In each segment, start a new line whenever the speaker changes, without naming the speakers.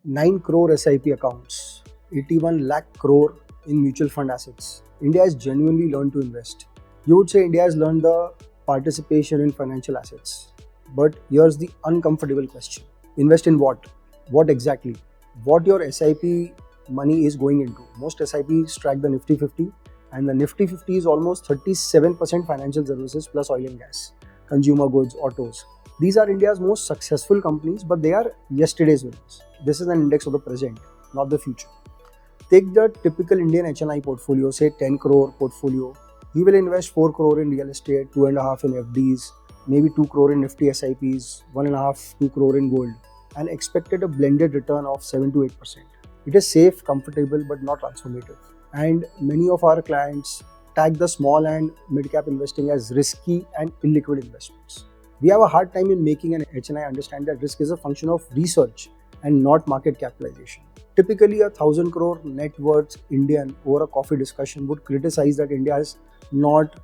9 crore SIP accounts, 81 lakh crore in mutual fund assets. India has genuinely learned to invest. You would say India has learned the participation in financial assets. But here's the uncomfortable question. Invest in what? What exactly? What your SIP money is going into. Most SIPs track the Nifty 50, and the Nifty 50 is almost 37% financial services plus oil and gas, consumer goods, autos. These are India's most successful companies, but they are yesterday's winners. This is an index of the present, not the future. Take the typical Indian HNI portfolio, say 10 crore portfolio. He will invest 4 crore in real estate, 2.5 in FDs, maybe 2 crore in Nifty SIPs, 1.5, 2 crore in gold, and expected a blended return of 7 to 8%. It is safe, comfortable, but not transformative. And many of our clients tag the small and mid cap investing as risky and illiquid investments. We have a hard time in making an HNI understand that risk is a function of research and not market capitalization. Typically, a 1,000 crore net worth Indian over a coffee discussion would criticize that India has not,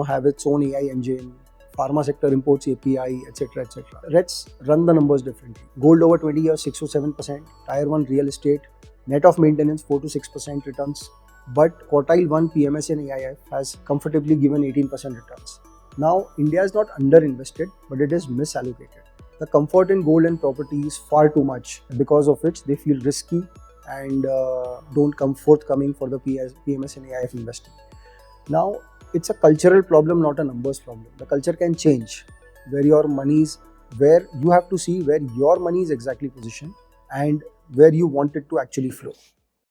have its own AI engine, pharma sector imports API, etc., etc. Let's run the numbers differently. Gold over 20 years, 6 to 7%. Tier 1 real estate, net of maintenance, 4 to 6% returns. But quartile 1 PMS and AIF has comfortably given 18% returns. Now, India is not underinvested, but it is misallocated. The comfort in gold and property is far too much, because of which they feel risky and don't come forthcoming for the PMS and AIF investing. Now, it's a cultural problem, not a numbers problem. The culture can change where you have to see where your money is exactly positioned and where you want it to actually flow.